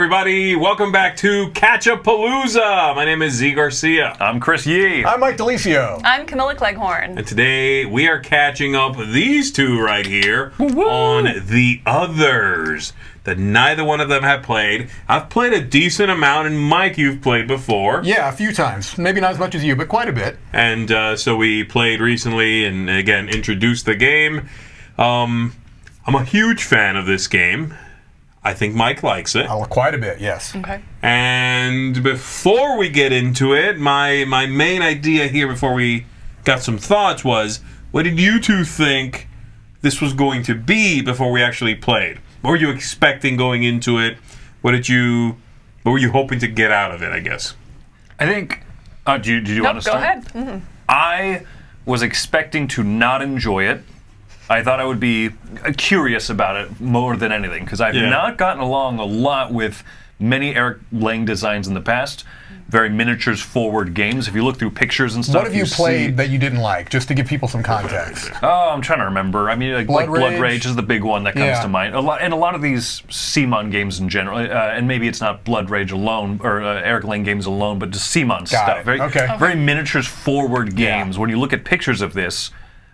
everybody. Welcome back to Catchupalooza. My name is Zee Garcia. I'm Chris Yee. I'm Mike DiLisio. I'm Camilla Cleghorn. And today we are catching up these two right here on The Others that neither one of them have played. I've played a decent amount, and Mike, you've played before. Yeah, a few times. Maybe not as much as you, but quite a bit. And so we played recently and, again, introduced the game. I'm a huge fan of this game. I think Mike likes it. Oh, quite a bit, yes. Okay. And before we get into it, my main idea here before we got some thoughts was, what did you two think this was going to be before we actually played? What were you expecting going into it? What were you hoping to get out of it, I guess? I think... do you want to start? Go ahead. Mm-hmm. I was expecting to not enjoy it. I thought I would be curious about it more than anything, because I've not gotten along a lot with many Eric Lang designs in the past. Very miniatures forward games. If you look through pictures and stuff, what have you played that you didn't like, just to give people some context? Oh, I'm trying to remember. I mean, like Blood Rage is the big one that comes to mind. A lot of these CMON games in general, and maybe it's not Blood Rage alone or Eric Lang games alone, but just CMON stuff. Very miniatures forward games. When you look at pictures of this,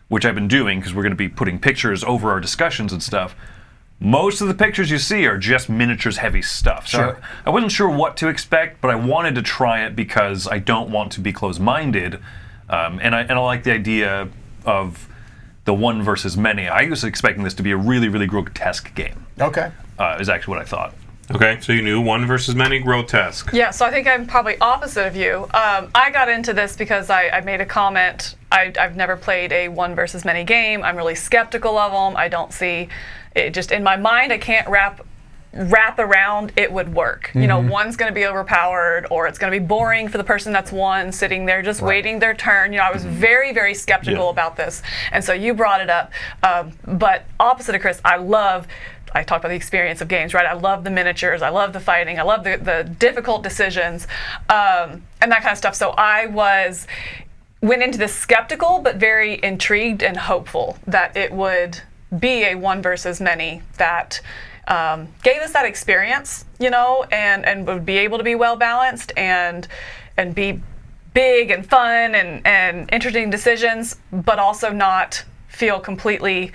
which I've been doing because we're going to be putting pictures over our discussions and stuff, most of the pictures you see are just miniatures heavy stuff. So I wasn't sure what to expect, but I wanted to try it because I don't want to be closed-minded, and I like the idea of the one versus many. I was expecting this to be a really, really grotesque game. Okay. Is actually what I thought. Okay, so you knew one versus many, grotesque. Yeah, so I think I'm probably opposite of you. I got into this because I made a comment. I've never played a one versus many game. I'm really skeptical of them. I don't see it, just in my mind, I can't wrap around it would work. Mm-hmm. You know, one's going to be overpowered, or it's going to be boring for the person that's one sitting there just waiting their turn. You know, I was very, very skeptical about this, and so you brought it up. But opposite of Chris, I talked about the experience of games, right? I love the miniatures, I love the fighting, I love the difficult decisions, and that kind of stuff. So I went into this skeptical, but very intrigued and hopeful that it would be a one versus many that gave us that experience, you know, and would be able to be well balanced and be big and fun and interesting decisions, but also not feel completely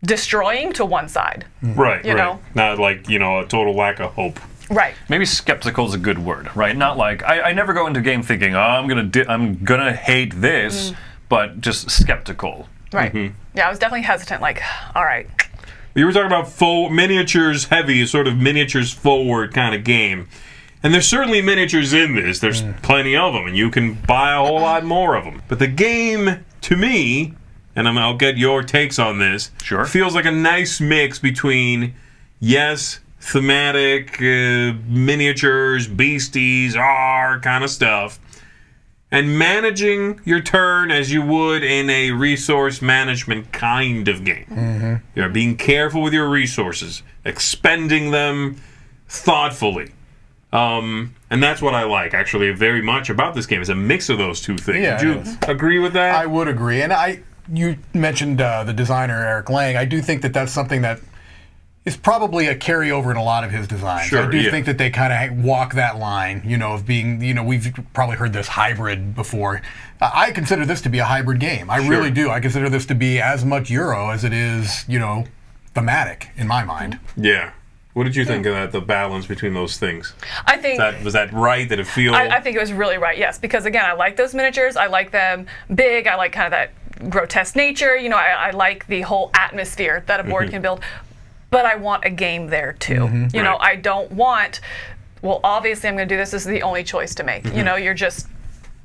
destroying to one side. Right, you know? Not like, a total lack of hope. Right. Maybe skeptical is a good word, right? Not like I never go into a game thinking, oh, I'm gonna hate this, but just skeptical. Right. Yeah, I was definitely hesitant. Like, all right. You were talking about miniatures heavy, sort of miniatures forward kind of game, and there's certainly miniatures in this. There's plenty of them, and you can buy a whole lot more of them. But the game, to me, and I'll get your takes on this, feels like a nice mix between, thematic, miniatures, beasties, kind of stuff, and managing your turn as you would in a resource management kind of game. You're being careful with your resources, expending them thoughtfully. And that's what I like, actually, very much about this game. It's a mix of those two things. Yeah, Would you agree with that? I would agree. And you mentioned the designer, Eric Lang. I do think that that's something that is probably a carryover in a lot of his designs. I do think that they kind of walk that line, of being, we've probably heard this hybrid before. I consider this to be a hybrid game. I really do. I consider this to be as much Euro as it is, thematic in my mind. Yeah. What did you think of that, the balance between those things? I think... Was that right? Did it feel... I think it was really right, yes. Because, again, I like those miniatures. I like them big. I like kind of that grotesque nature. I like the whole atmosphere that a board can build. But I want a game there, too. You know, I don't want... Well, obviously, I'm going to do this. This is the only choice to make. You're just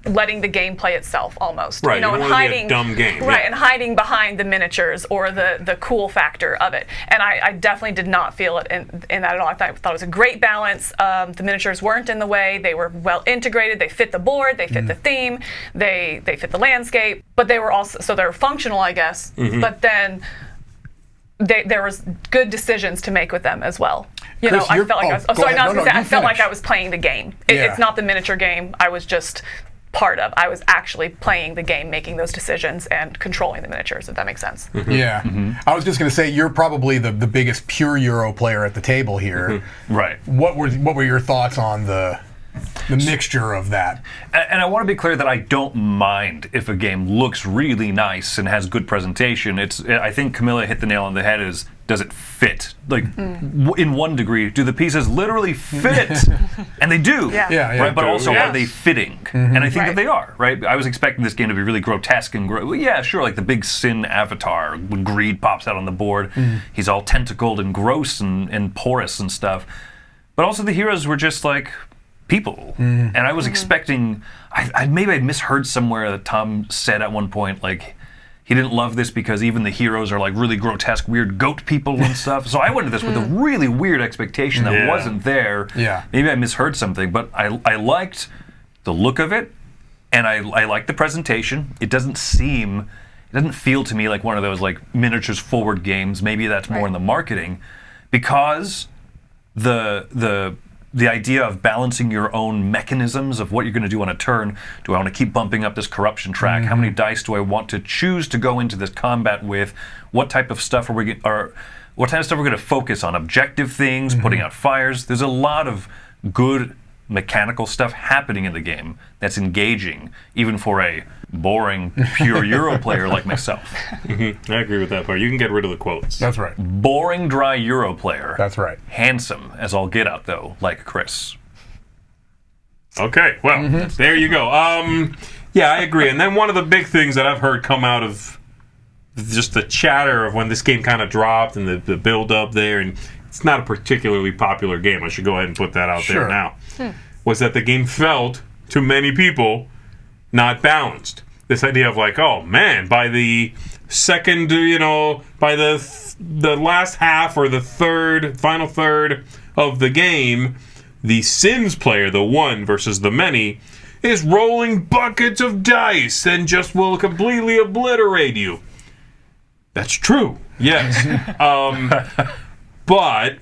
letting the game play itself, almost. Right, you don't want to be a dumb game. Right, and hiding behind the miniatures or the cool factor of it. And I definitely did not feel it in that at all. I thought it was a great balance. The miniatures weren't in the way. They were well integrated. They fit the board. They fit the theme. They fit the landscape. But they were also, so they're functional, I guess. But then there was good decisions to make with them as well. Chris, I felt like I felt like I was playing the game. Yeah. It's not the miniature game. I was just part of. I was actually playing the game, making those decisions, and controlling the miniatures, if that makes sense. Yeah. I was just going to say, you're probably the biggest pure Euro player at the table here. Right. What were your thoughts on the mixture of that? And I want to be clear that I don't mind if a game looks really nice and has good presentation. I think Camilla hit the nail on the head. Does it fit? Like, in one degree, do the pieces literally fit? And they do. Yeah. Right? But also, are they fitting? And I think that they are. Right? I was expecting this game to be really grotesque and like the big Sin avatar when Greed pops out on the board. He's all tentacled and gross and porous and stuff. But also, the heroes were just like people. And I was expecting. Maybe I misheard somewhere that Tom said at one point, like, he didn't love this because even the heroes are like really grotesque, weird goat people and stuff. So I went into this with a really weird expectation that wasn't there. Yeah. Maybe I misheard something, but I liked the look of it, and I liked the presentation. It doesn't feel to me like one of those like miniatures forward games. Maybe that's more in the marketing, because the idea of balancing your own mechanisms of what you're going to do on a turn. Do I want to keep bumping up this corruption track? How many dice do I want to choose to go into this combat with? What type of stuff what type of stuff we're going to focus on? Objective things, putting out fires. There's a lot of good mechanical stuff happening in the game that's engaging, even for a boring, pure Euro player like myself. I agree with that part. You can get rid of the quotes. That's right. Boring, dry Euro player. That's right. Handsome as all get out, though, like Chris. Okay, well, there you go. Yeah, I agree. And then one of the big things that I've heard come out of just the chatter of when this game kind of dropped and the build-up there, and it's not a particularly popular game. I should go ahead and put that out there now. Was that the game felt, to many people, not balanced. This idea of like, oh man, by the second, by the last half or the final third of the game, the Sins player, the one versus the many, is rolling buckets of dice and just will completely obliterate you. That's true, yes. But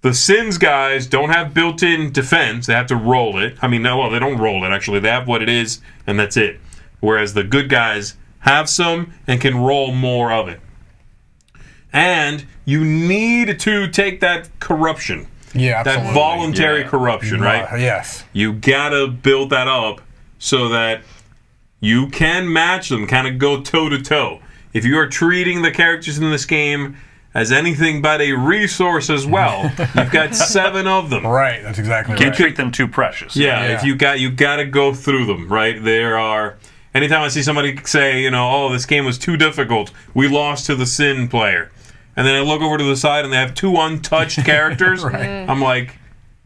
the Sins guys don't have built-in defense. They have to roll it. I mean, they don't roll it, actually. They have what it is, and that's it. Whereas the good guys have some and can roll more of it. And you need to take that corruption. Yeah, absolutely. That voluntary corruption, right? Yes. You gotta build that up so that you can match them, kind of go toe-to-toe. If you are treating the characters in this game as anything but a resource as well, you've got 7 of them. Right, that's exactly right. Can't treat them too precious. Yeah, if you got to go through them, right? There are. Anytime I see somebody say, oh, this game was too difficult, we lost to the Sin player, and then I look over to the side and they have 2 untouched characters, I'm like,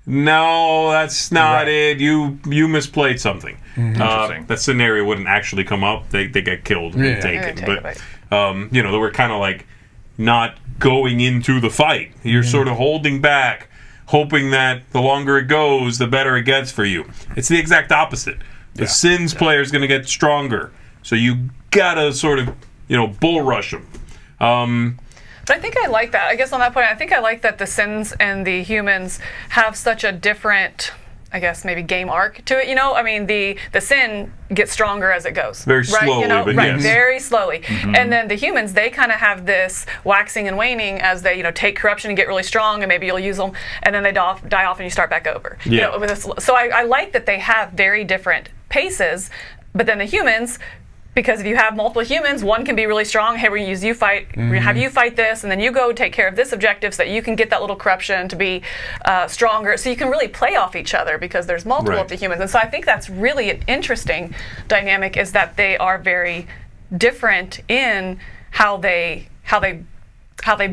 no, that's not it. You misplayed something. That scenario wouldn't actually come up. They get killed and taken. But they were kind of like not going into the fight. You're sort of holding back, hoping that the longer it goes, the better it gets for you. It's the exact opposite. The Sins player is going to get stronger, so you gotta sort of, bull rush them. But I think I like that. I guess on that point, I think I like that the Sins and the humans have such a different, I guess maybe game arc to it. I mean, the Sin gets stronger as it goes. Very slowly, but yes. Very slowly. And then the humans, they kind of have this waxing and waning as they, take corruption and get really strong, and maybe you'll use them, and then they die off and you start back over. So I like that they have very different paces, but then the humans, because if you have multiple humans, one can be really strong. Hey, we're going to use you fight. We're going to have you fight this, and then you go take care of this objective so that you can get that little corruption to be stronger. So you can really play off each other because there's multiple of the humans. And so I think that's really an interesting dynamic, is that they are very different in how they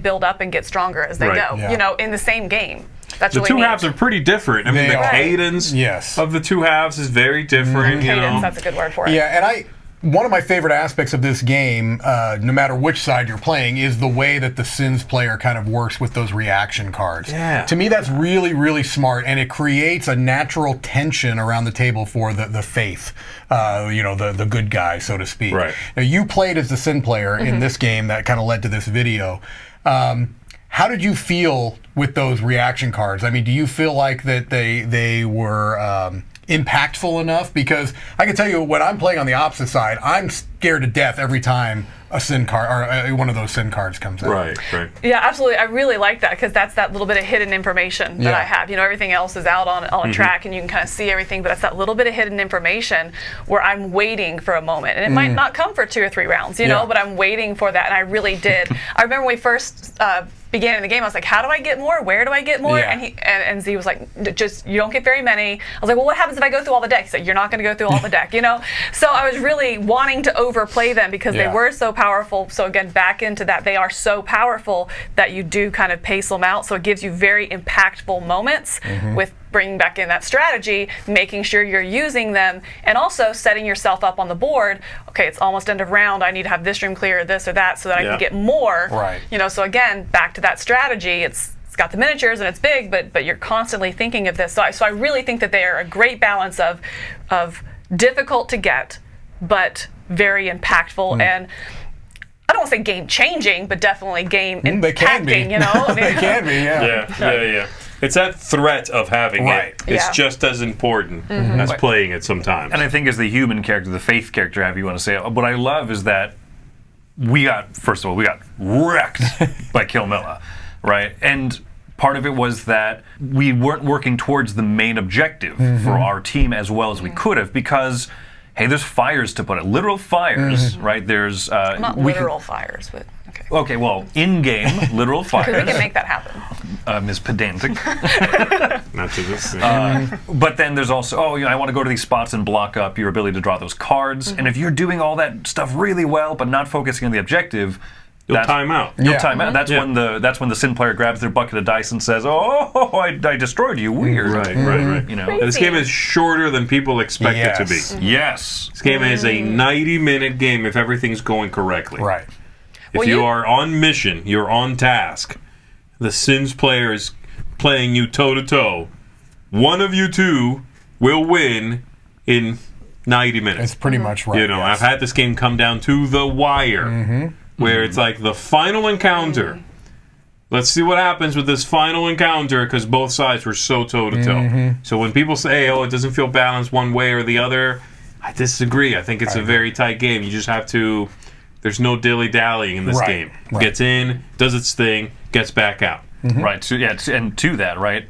build up and get stronger as they go. Yeah. In the same game. That's the really two neat. halves are pretty different. I mean, the cadence of the two halves is very different. Cadence, that's a good word for it. Yeah, and one of my favorite aspects of this game, no matter which side you're playing, is the way that the Sins player kind of works with those reaction cards. Yeah. To me, that's really, really smart, and it creates a natural tension around the table for the faith, the good guy, so to speak. Right. Now, you played as the Sin player in this game that kind of led to this video. How did you feel with those reaction cards? I mean, do you feel like that they were impactful enough? Because I can tell you, when I'm playing on the opposite side, I'm scared to death every time a sin card or one of those sin cards comes out. Right. Yeah, absolutely. I really like that because that's that little bit of hidden information that I have. You know, everything else is out on a track and you can kind of see everything, but that's that little bit of hidden information where I'm waiting for a moment. And it might not come for 2 or 3 rounds, you know, but I'm waiting for that. And I really did. I remember when we first began in the game, I was like, how do I get more? Where do I get more? Yeah. And Zee was like, just, you don't get very many. I was like, well, what happens if I go through all the decks? He's like, you're not going to go through all the deck, you know? So I was really wanting to overplay them because they were so powerful. So again, back into that, they are so powerful that you do kind of pace them out. So it gives you very impactful moments with bringing back in that strategy, making sure you're using them, and also setting yourself up on the board. Okay, it's almost end of round. I need to have this room clear, this or that, so that I can get more. Right. You know, so again, back to that strategy. It's got the miniatures and it's big, but you're constantly thinking of this. So I really think that they are a great balance of difficult to get, but very impactful and. I don't want to say game changing, but definitely game impacting. You know, I mean, they can be. Yeah. It's that threat of having it. It's just as important as playing it sometimes. And I think as the human character, the faith character, however you want to say it, what I love is that we got wrecked by Camilla, right? And part of it was that we weren't working towards the main objective for our team as well as we could have, because hey, there's fires to put it. Literal fires, right? There's not literal fires, but okay. Okay, well, in-game literal fires. Because we can make that happen. Ms. Pedantic. Not to this. But then there's also, I want to go to these spots and block up your ability to draw those cards. And if you're doing all that stuff really well, but not focusing on the objective, you'll time out. You'll time out. That's when the sin player grabs their bucket of dice and says, "Oh, I destroyed you." Weird. Right. You know, this game is shorter than people expect it to be. Yes. This game is a 90-minute game if everything's going correctly. Right. If you are on mission, you're on task. The Sins player is playing you toe to toe. One of you two will win in 90 minutes. It's pretty much right. You know, I've had this game come down to the wire. Where it's like the final encounter. Let's see what happens with this final encounter, because both sides were so toe-to-toe. So when people say, oh, it doesn't feel balanced one way or the other, I disagree. I think it's a very tight game. You just have to... There's no dilly-dallying in this game. Gets in, does its thing, gets back out. Right. So and to that, right,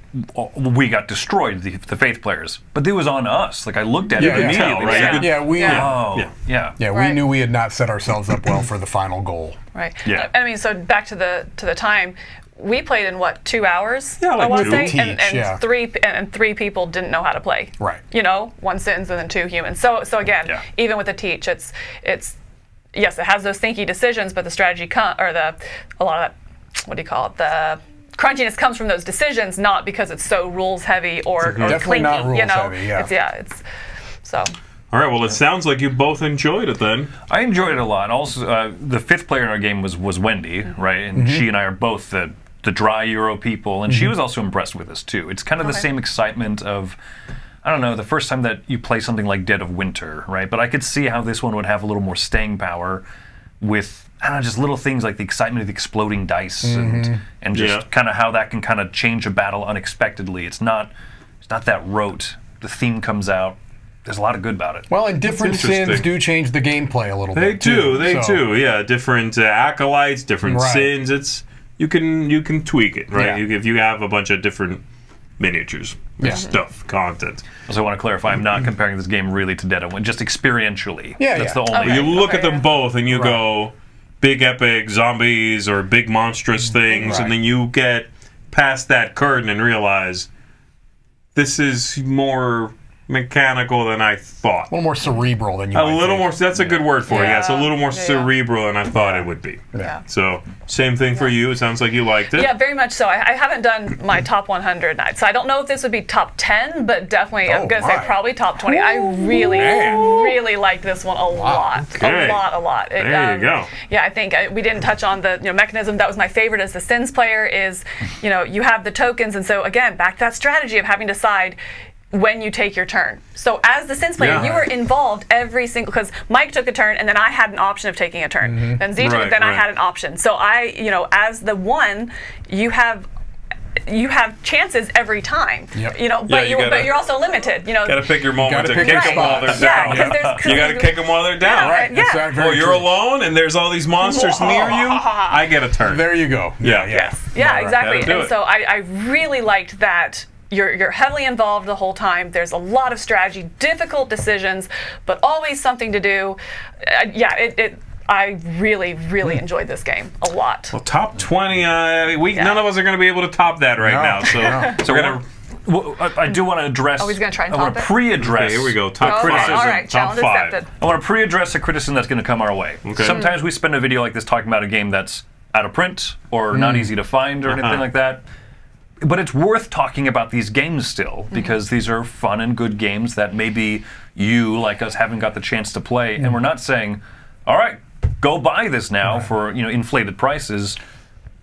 we got destroyed, the faith players, but it was on us. Like I looked at it immediately. Right? We knew we had not set ourselves up well for the final goal. Right. Yeah. I mean, so back to the time. We played in what, 2 hours? Yeah, like I want to say, two and three people didn't know how to play. Right. You know, 1 Sins and then 2 humans. So again, even with the teach, it's yes, it has those thinky decisions, but the strategy a lot of that, what do you call it? The crunchiness comes from those decisions, not because it's so rules heavy or definitely clinky. not rules you know, heavy. it's so. All right. Well, it sounds like you both enjoyed it then. I enjoyed it a lot. Also, the 5th player in our game was Wendy, right? And she and I are both the dry Euro people, and she was also impressed with us too. It's kind of the same excitement of, I don't know, the first time that you play something like Dead of Winter, right? But I could see how this one would have a little more staying power with, I don't know, just little things like the excitement of the exploding dice and just kind of how that can kind of change a battle unexpectedly. It's not that rote. The theme comes out. There's a lot of good about it. Well, and different sins do change the gameplay a little bit. They do. Yeah, different acolytes, different sins. It's you can tweak it, right? Yeah. If you have a bunch of different miniatures, stuff, content. Also, I want to clarify, I'm not comparing this game really to Dead of Winter, just experientially. That's the only. You look at them both, and you go big epic zombies or big monstrous things, and then you get past that curtain and realize this is more mechanical than I thought. A little more cerebral than you A might little think. more, that's a good word for it. Yeah, it's a little more Yeah. cerebral than I thought it would be. Yeah. So, same thing for you. It sounds like you liked it. Yeah, very much so. I haven't done my top 100 nights, so I don't know if this would be top 10, but definitely I'm going to say probably top 20. I really liked this one a lot. Okay. A lot. There you go. Yeah, I think we didn't touch on the mechanism. That was my favorite as the Sins player is, you have the tokens, and so again, back to that strategy of having to decide, when you take your turn. So as the Sins player, you were involved every single, because Mike took a turn and then I had an option of taking a turn. Then Zee took it, then I had an option. So I, as the one, you have chances every time. But you're also limited. Gotta pick your moment to kick them while they're down. You gotta kick them while they're down. You're alone and there's all these monsters near you. I get a turn. There you go. Exactly. And so I really liked that. You're heavily involved the whole time. There's a lot of strategy, difficult decisions, but always something to do. I really, really enjoyed this game a lot. Well, top 20, none of us are going to be able to top that right now. So we're going to... Well, I do want to address... Oh, he's going to try and top it? I want to pre-address... Okay, here we go. Top criticism. All right, top challenge 5. accepted. I want to pre-address a criticism that's going to come our way. Okay. Sometimes we spend a video like this talking about a game that's out of print or not easy to find or anything like that. But it's worth talking about these games still, because these are fun and good games that maybe you, like us, haven't got the chance to play. And we're not saying, all right, go buy this now for inflated prices.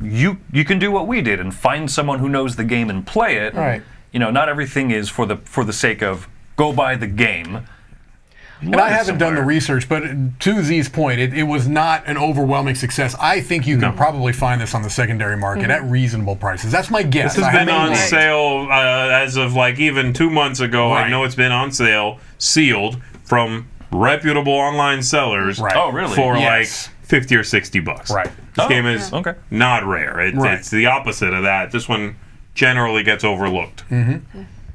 You can do what we did and find someone who knows the game and play it. Right. Not everything is for the sake of go buy the game. And I haven't done the research, but to Zee's point, it was not an overwhelming success. I think you can probably find this on the secondary market at reasonable prices. That's my guess. This has been on sale as of even 2 months ago. I know it's been on sale, sealed, from reputable online sellers Oh, really? for like $50 or $60. Right. This game is not rare. It's the opposite of that. This one generally gets overlooked,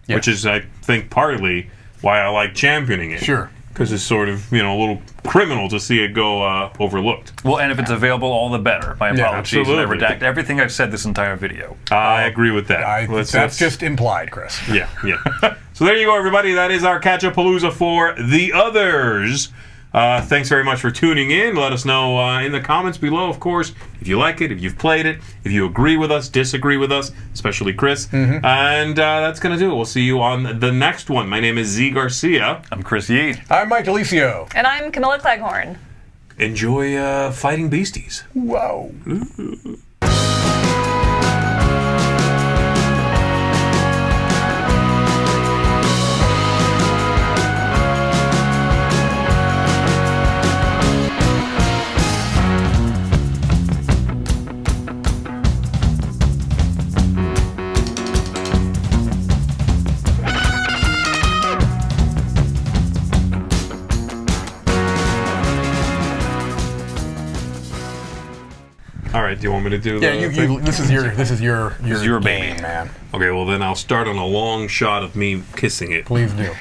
which is, I think, partly why I like championing it. Sure. Because it's sort of, a little criminal to see it go overlooked. Well, and if it's available, all the better. My apologies. I redact everything I've said this entire video. I agree with that. That's just implied, Chris. Yeah. So there you go, everybody. That is our Catchupalooza for The Others. Thanks very much for tuning in. Let us know in the comments below, of course, if you like it, if you've played it, if you agree with us, disagree with us, especially Chris. And that's going to do it. We'll see you on the next one. My name is Zee Garcia. I'm Chris Yee. I'm Mike DiLisio. And I'm Camilla Cleghorn. Enjoy fighting beasties. Whoa. All right, do you want me to do this is your game, man. Okay, well then I'll start on a long shot of me kissing it. Please do.